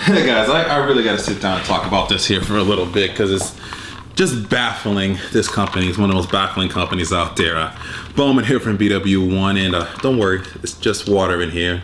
Hey guys, I really got to sit down and talk about this here for a little bit because it's just baffling. This company is one of the most baffling companies out there. BWOne here from BWOne, and don't worry, it's just water in here.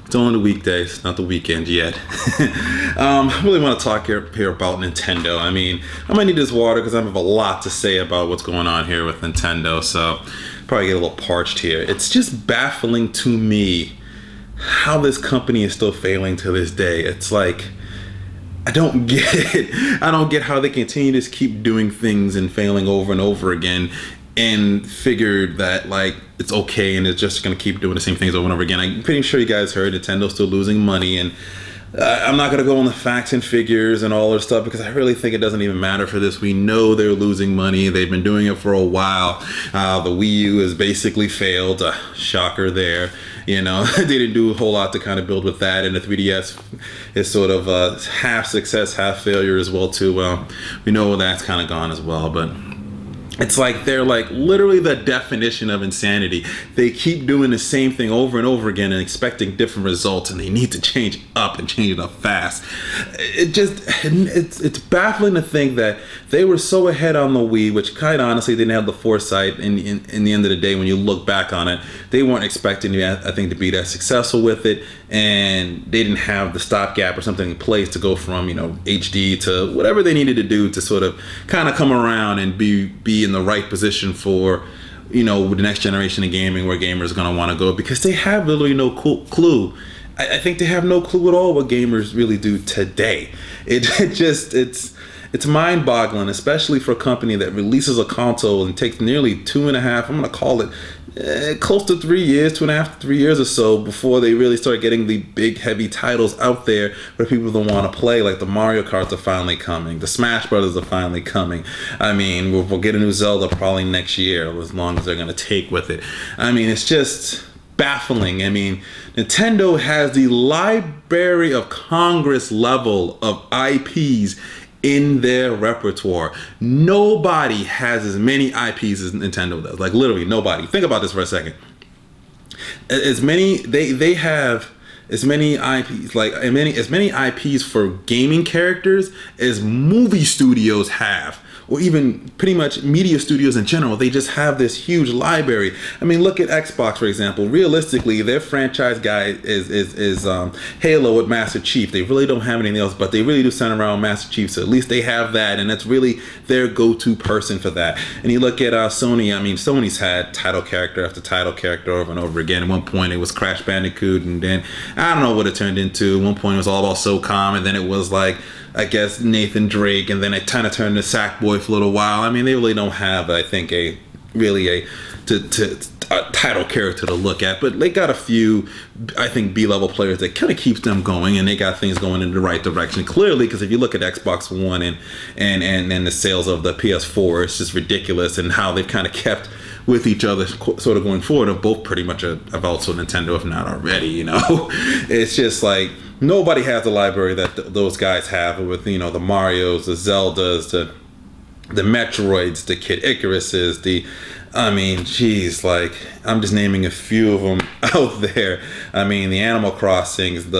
It's only the weekdays, not the weekend yet. I really want to talk here about Nintendo. I mean, I might need this water because I have a lot to say about what's going on here with Nintendo, so probably get a little parched here. It's just baffling to me how this company is still failing to this day. It's like, I don't get it. I don't get how they continue to keep doing things and failing over and over again and figured that like it's okay and it's just gonna keep doing the same things over and over again. I'm pretty sure you guys heard Nintendo's still losing money, and I'm not gonna go on the facts and figures and all this stuff because I really think it doesn't even matter for this. We know they're losing money. They've been doing it for a while. The Wii U has basically failed. Shocker there. You know, they didn't do a whole lot to kind of build with that, and the 3DS is sort of half success, half failure as well too. Well, we know that's kind of gone as well, but it's like they're like literally the definition of insanity. They keep doing the same thing over and over again and expecting different results, and they need to change up and change it up fast. It's baffling to think that they were so ahead on the Wii, which kind of honestly didn't have the foresight. In the end of the day, when you look back on it, they weren't expecting to, I think, to be that successful with it, and they didn't have the stopgap or something in place to go from, you know, HD to whatever they needed to do to sort of kind of come around and be in the right position for, you know, the next generation of gaming, where gamers are going to want to go, because they have literally no clue. I think they have no clue at all what gamers really do today. It's mind-boggling, especially for a company that releases a console and takes nearly 2.5, I'm going to call it close to 3 years, 2.5 to 3 years or so, before they really start getting the big heavy titles out there where people don't want to play. Like the Mario Karts are finally coming, the Smash Brothers are finally coming. I mean, we'll get a new Zelda probably next year, as long as they're going to take with it. I mean, it's just baffling. I mean, Nintendo has the Library of Congress level of IPs in their repertoire. Nobody has as many IPs as Nintendo does. Like literally nobody. Think about this for a second. As many they have as many IPs, like as many IPs for gaming characters as movie studios have, or even pretty much media studios in general. They just have this huge library. I mean, look at Xbox, for example. Realistically, their franchise guy is Halo with Master Chief. They really don't have anything else, but they really do center around Master Chief, so at least they have that, and that's really their go-to person for that. And you look at Sony. I mean, Sony's had title character after title character over and over again. At one point, it was Crash Bandicoot, and then I don't know what it turned into. At one point, it was all about SOCOM, and then it was like, I guess, Nathan Drake, and then it kind of turned to Sackboy for a little while. I mean, they really don't have, I think, a title character to look at, but they got a few, I think, B-level players that kind of keeps them going, and they got things going in the right direction. Clearly, because if you look at Xbox One and the sales of the PS4, it's just ridiculous, and how they've kind of kept with each other sort of going forward, of both pretty much have also Nintendo, if not already, you know. It's just like, nobody has the library that those guys have with, you know, the Marios, the Zeldas, the Metroids, the Kid Icaruses, I mean, geez, like, I'm just naming a few of them out there. I mean, the Animal Crossings,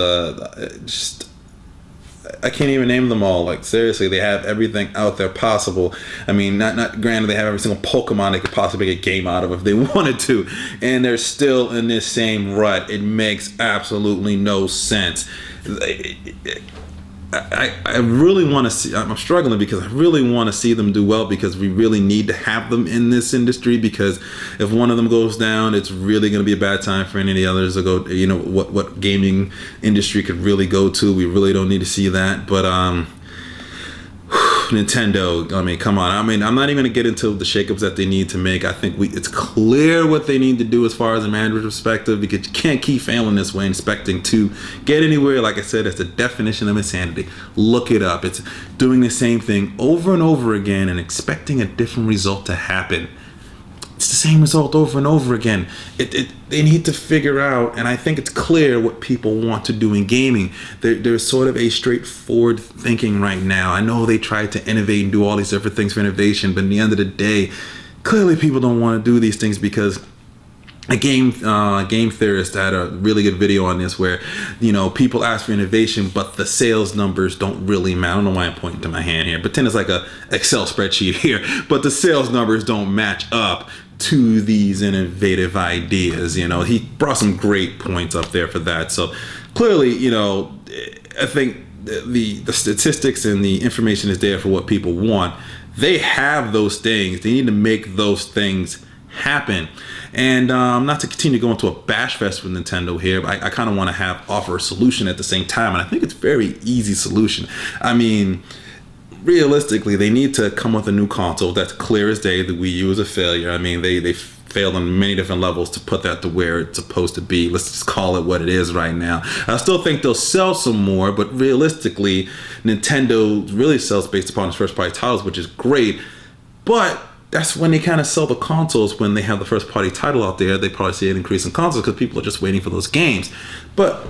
I can't even name them all. Like, seriously, they have everything out there possible. I mean, not granted, they have every single Pokemon they could possibly get a game out of if they wanted to, and they're still in this same rut. It makes absolutely no sense. I really want to see, I'm struggling because I really want to see them do well, because we really need to have them in this industry, because if one of them goes down, it's really going to be a bad time for any of the others to go, you know, what gaming industry could really go to. We really don't need to see that. But Nintendo, I mean, come on. I mean, I'm not even going to get into the shakeups that they need to make. I think it's clear what they need to do as far as a management perspective, because you can't keep failing this way and expecting to get anywhere. Like I said, it's the definition of insanity. Look it up. It's doing the same thing over and over again and expecting a different result to happen. It's the same result over and over again. They need to figure out, and I think it's clear what people want to do in gaming. There's sort of a straightforward thinking right now. I know they tried to innovate and do all these different things for innovation, but in the end of the day, clearly people don't want to do these things because a game theorist had a really good video on this where, you know, people ask for innovation, but the sales numbers don't really matter. I don't know why I'm pointing to my hand here. Pretend it's like a Excel spreadsheet here, but the sales numbers don't match up to these innovative ideas. You know, he brought some great points up there for that. So clearly, you know, I think the statistics and the information is there for what people want. They have those things. They need to make those things happen. And not to continue going to a bash fest with Nintendo here, but I kind of want to offer a solution at the same time, and I think it's a very easy solution. I mean, realistically, they need to come with a new console that's clear as day. The Wii U is a failure. I mean, they failed on many different levels to put that to where it's supposed to be. Let's just call it what it is right now. I still think they'll sell some more, but realistically, Nintendo really sells based upon its first party titles, which is great. But that's when they kind of sell the consoles. When they have the first party title out there, they probably see an increase in consoles because people are just waiting for those games. But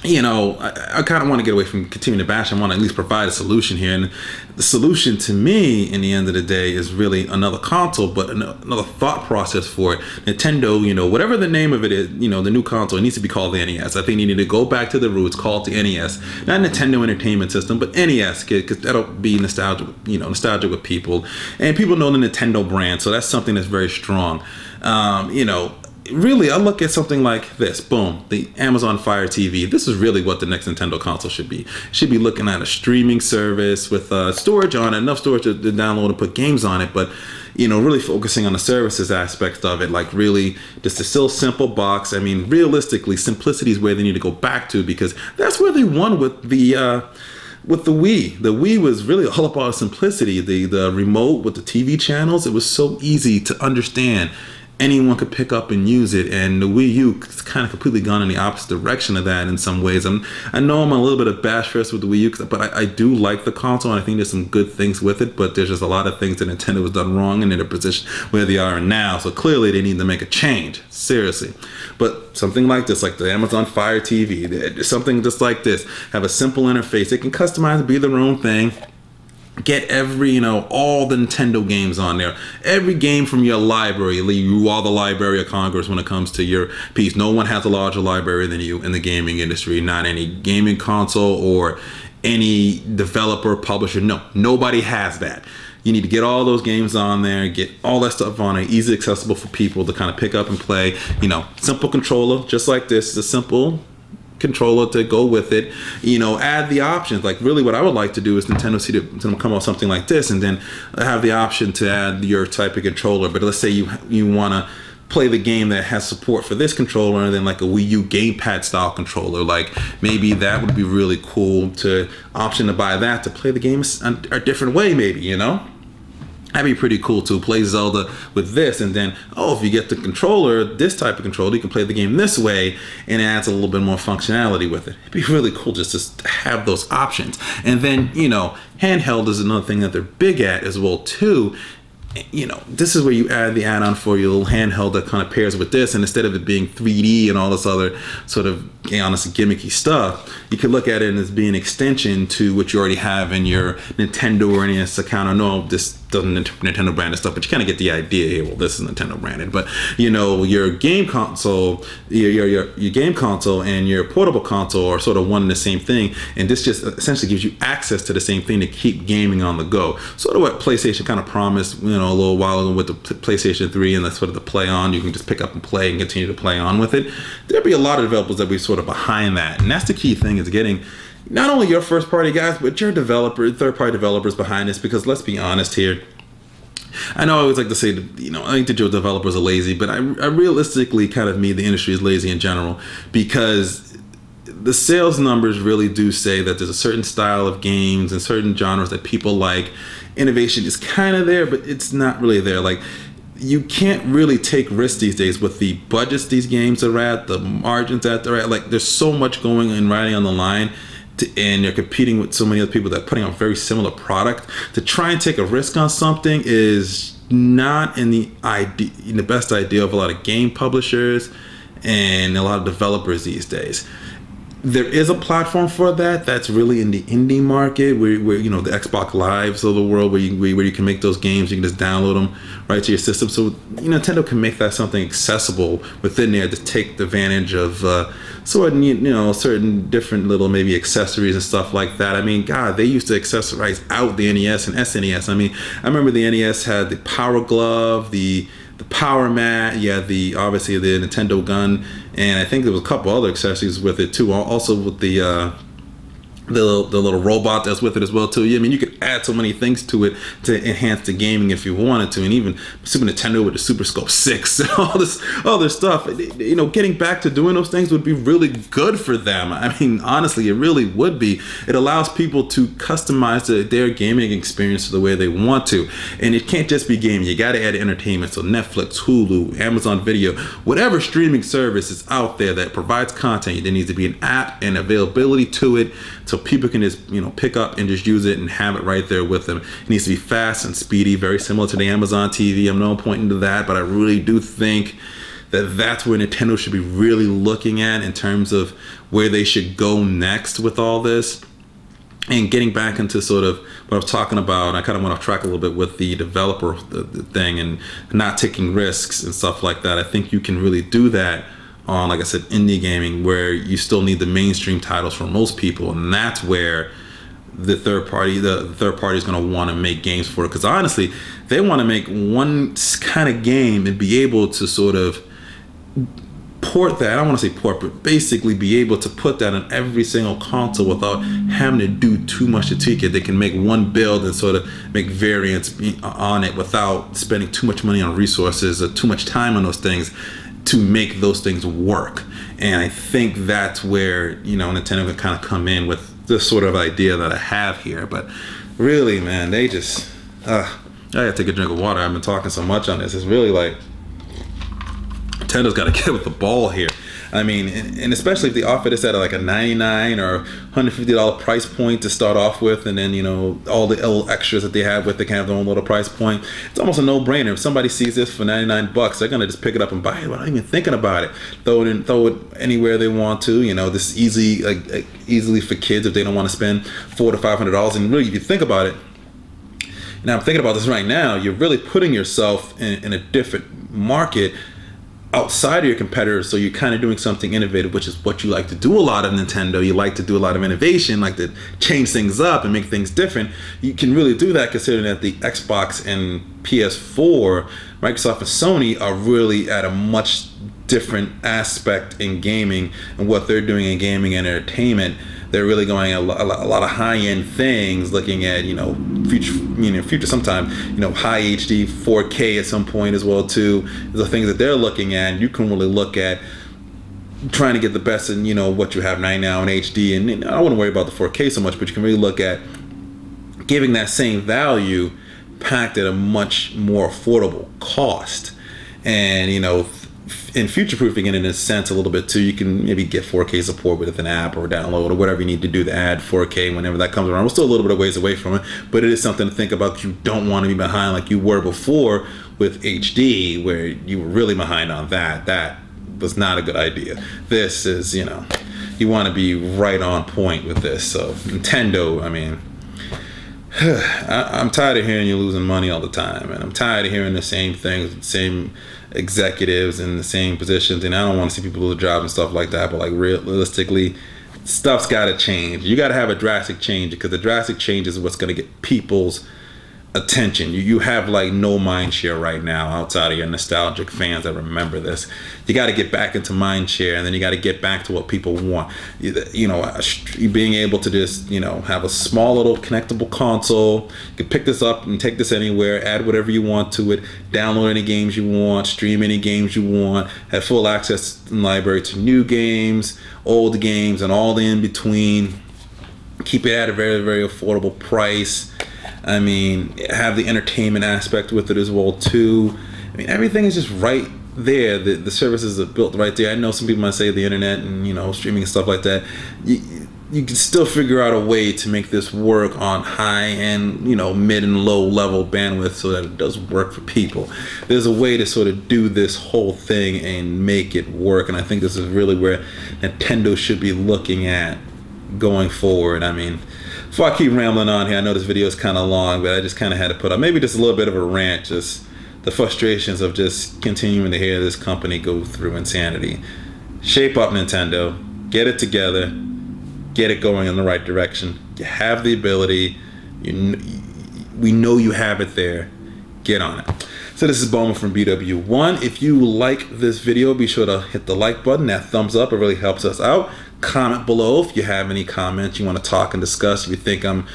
you know, I kind of want to get away from continuing to bash. I want to at least provide a solution here. And the solution to me, in the end of the day, is really another console, but another thought process for it. Nintendo, you know, whatever the name of it is, you know, the new console, it needs to be called the NES. I think they need to go back to the roots, call it the NES. Not Nintendo Entertainment System, but NES, because that'll be nostalgic, you know, nostalgic with people. And people know the Nintendo brand, so that's something that's very strong. You know, really, I look at something like this. Boom, the Amazon Fire TV. This is really what the next Nintendo console should be. It should be looking at a streaming service with storage on it, enough storage to download and put games on it, but you know, really focusing on the services aspect of it. Like really, just a still simple box. I mean, realistically, simplicity is where they need to go back to, because that's where they won with the Wii. The Wii was really all about simplicity. The remote with the TV channels, it was so easy to understand. Anyone could pick up and use it, and the Wii U has kind of completely gone in the opposite direction of that in some ways. I know I'm a little bit of bash fest with the Wii U, but I do like the console, and I think there's some good things with it, but there's just a lot of things that Nintendo has done wrong in their position where they are now. So clearly they need to make a change, seriously. But something like this, like the Amazon Fire TV, something just like this, have a simple interface. They can customize, be their own thing. Get every, you know, all the Nintendo games on there. Every game from your library. You are the Library of Congress when it comes to your piece. No one has a larger library than you in the gaming industry. Not any gaming console or any developer, publisher. No, nobody has that. You need to get all those games on there, get all that stuff on it, easily accessible for people to kind of pick up and play. You know, simple controller, just like this. It's a simple controller to go with it. You know, add the options. Like really what I would like to do is Nintendo to come out with something like this, and then have the option to add your type of controller. But let's say you want to play the game that has support for this controller, and then like a Wii U gamepad style controller. Like maybe that would be really cool to option to buy that to play the game a different way, maybe, you know? That'd be pretty cool to play Zelda with this, and then, oh, if you get the controller, this type of controller, you can play the game this way, and it adds a little bit more functionality with it. It'd be really cool just to have those options. And then, you know, handheld is another thing that they're big at as well too. You know, this is where you add the add-on for your little handheld that kind of pairs with this, and instead of it being 3D and all this other sort of, honestly, gimmicky stuff, you could look at it as being an extension to what you already have in your Nintendo or NES account. I know this doesn't Nintendo branded stuff, but you kind of get the idea here. Well, this is Nintendo branded, but you know, your game console, your game console and your portable console are sort of one and the same thing, and this just essentially gives you access to the same thing to keep gaming on the go. Sort of what PlayStation kind of promised, you know, a little while ago with the PlayStation 3 and the sort of the play on. You can just pick up and play and continue to play on with it. There'll be a lot of developers that be sort of behind that, and that's the key thing, is getting not only your first party guys, but your third party developers behind this. Because let's be honest here, I know I always like to say that, you know, I think that your developers are lazy, but I realistically kind of mean the industry is lazy in general, because the sales numbers really do say that there's a certain style of games and certain genres that people like. Innovation is kind of there, but it's not really there. Like, you can't really take risks these days with the budgets these games are at, the margins that they're at. Like, there's so much going and riding on the line, and you're competing with so many other people that are putting out very similar product. To try and take a risk on something is not in the best idea of a lot of game publishers and a lot of developers these days. there is a platform for that that's really in the indie market where you know, the Xbox Lives of the world, where you can make those games, you can just download them right to your system. So Nintendo can make that something accessible within there to take advantage of certain different little maybe accessories and stuff like that. I mean, God, they used to accessorize out the NES and SNES. I mean, I remember the NES had the Power Glove, the Power Mat, obviously the Nintendo gun, and I think there was a couple other accessories with it too. Also with the little robot that's with it as well too. Yeah, I mean, you could add so many things to it to enhance the gaming if you wanted to, and even Super Nintendo with the Super Scope 6 and all this other stuff. You know, getting back to doing those things would be really good for them. I mean, honestly, it really would be. It allows people to customize their gaming experience the way they want to, and it can't just be gaming. You got to add entertainment. So Netflix, Hulu, Amazon Video, whatever streaming service is out there that provides content, there needs to be an app and availability to it, so people can just, you know, pick up and just use it and have it right there with them. It needs to be fast and speedy, very similar to the Amazon TV. I'm not pointing to that, but I really do think that that's where Nintendo should be really looking at in terms of where they should go next with all this. And getting back into sort of what I was talking about, I kind of went off track a little bit with the developer the thing and not taking risks and stuff like that. I think you can really do that on, like I said, indie gaming, where you still need the mainstream titles for most people, and that's where the third party is going to want to make games for it. Because honestly, they want to make one kind of game and be able to sort of port that. I don't want to say port, but basically be able to put that on every single console without having to do too much to tweak it. They can make one build and sort of make variants on it without spending too much money on resources or too much time on those things to make those things work. And I think that's where, you know, Nintendo can kind of come in with this sort of idea that I have here. But really, man, they just I gotta take a drink of water. I've been talking so much on this. It's really like Nintendo's got to get with the ball here. I mean, and especially if they offer this at like a $99 or $150 price point to start off with, and then, you know, all the little extras that they have with, they can have their own little price point. It's almost a no-brainer. If somebody sees this for 99 bucks, they're gonna just pick it up and buy it without even thinking about it. Throw it anywhere they want to. You know, this easily for kids if they don't want to spend $400 to $500. And really, if you think about it, now I'm thinking about this right now, you're really putting yourself in a different market outside of your competitors, so you're kind of doing something innovative, which is what you like to do a lot of Nintendo. You like to do a lot of innovation, like to change things up and make things different. You can really do that considering that the Xbox and PS4, Microsoft and Sony are really at a much different aspect in gaming and what they're doing in gaming and entertainment. They're really going a lot of high-end things, looking at, you know, future sometime, you know, high HD 4K at some point as well too. The things that they're looking at, you can really look at trying to get the best in, you know, what you have right now in HD. And I wouldn't worry about the 4K so much, but you can really look at giving that same value packed at a much more affordable cost. And, you know, in future-proofing it in a sense a little bit too, you can maybe get 4K support with an app or download or whatever you need to do to add 4K whenever that comes around. We're still a little bit of ways away from it, but it is something to think about. You don't want to be behind like you were before with HD, where you were really behind on that. That was not a good idea. This is, you know, you want to be right on point with this. So Nintendo, I mean, I'm tired of hearing you losing money all the time, and I'm tired of hearing the same things, the same executives in the same positions, and I don't want to see people lose jobs and stuff like that, but like realistically, stuff's got to change. You got to have a drastic change, because the drastic change is what's going to get people's attention. You have like no mind share right now outside of your nostalgic fans that remember this. You got to get back into mind share, and then you got to get back to what people want. You know, being able to just, you know, have a small little connectable console. You can pick this up and take this anywhere, add whatever you want to it, download any games you want, stream any games you want, have full access in library to new games, old games, and all the in between. Keep it at a very, very affordable price. I mean, have the entertainment aspect with it as well too. I mean, everything is just right there. The services are built right there. I know some people might say the internet and, you know, streaming and stuff like that. you can still figure out a way to make this work on high and, you know, mid and low level bandwidth so that it does work for people. There's a way to sort of do this whole thing and make it work, and I think this is really where Nintendo should be looking at going forward. I mean, before I keep rambling on here, I know this video is kind of long, but I just kind of had to put up maybe just a little bit of a rant, just the frustrations of just continuing to hear this company go through insanity. Shape up, Nintendo. Get it together. Get it going in the right direction. You have the ability. We know you have it there. Get on it. So this is BWOne from BWOne. If you like this video, be sure to hit the like button, that thumbs up. It really helps us out. Comment below if you have any comments you want to talk and discuss. If you think I'm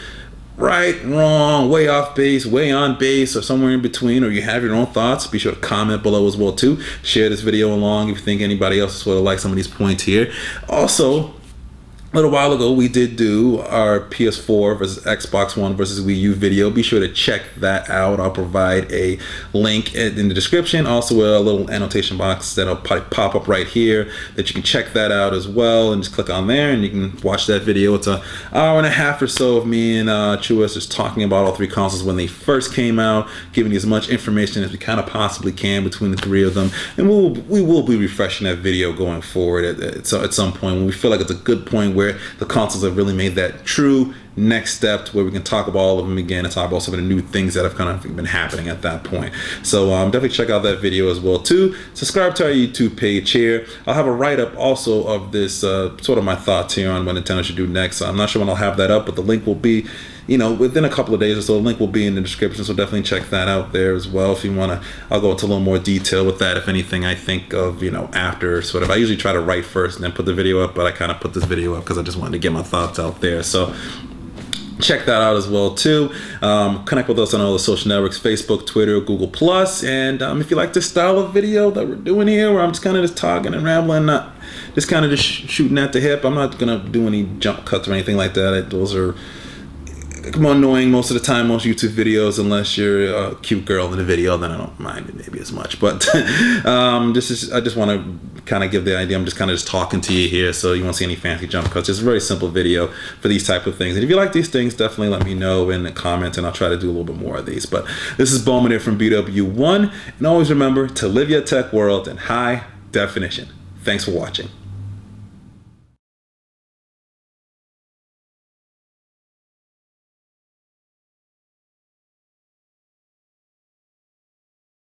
right, wrong, way off base, way on base, or somewhere in between, or you have your own thoughts, be sure to comment below as well too. Share this video along if you think anybody else would like some of these points here. Also, a little while ago, we did do our PS4 versus Xbox One versus Wii U video. Be sure to check that out. I'll provide a link in the description. Also, a little annotation box that'll pop up right here that you can check that out as well. And just click on there and you can watch that video. It's an hour and a half or so of me and Truist just talking about all three consoles when they first came out, giving you as much information as we kind of possibly can between the three of them. And we will be refreshing that video going forward at some point when we feel like it's a good point where the consoles have really made that true next step to where we can talk about all of them again and talk about some of the new things that have kind of been happening at that point. So definitely check out that video as well too. Subscribe to our YouTube page here. I'll have a write-up also of this sort of my thoughts here on what Nintendo should do next. I'm not sure when I'll have that up, but the link will be, you know, within a couple of days or so. The link will be in the description, so definitely check that out there as well if you want to. I'll go into a little more detail with that if anything I think of, you know, after sort of. I usually try to write first and then put the video up, but I kind of put this video up because I just wanted to get my thoughts out there. So check that out as well too. Connect with us on all the social networks, Facebook, Twitter, Google+. And if you like this style of video that we're doing here, where I'm just kind of just talking and rambling, not just kind of just shooting at the hip. I'm not going to do any jump cuts or anything like that. Those are annoying most of the time, most YouTube videos, unless you're a cute girl in the video, then I don't mind it maybe as much. But I just want to kind of give the idea. I'm just kind of just talking to you here, so you won't see any fancy jump cuts. It's a very simple video for these type of things. And if you like these things, definitely let me know in the comments, and I'll try to do a little bit more of these. But this is BWOne here from BWOne, and always remember to live your tech world in high definition. Thanks for watching.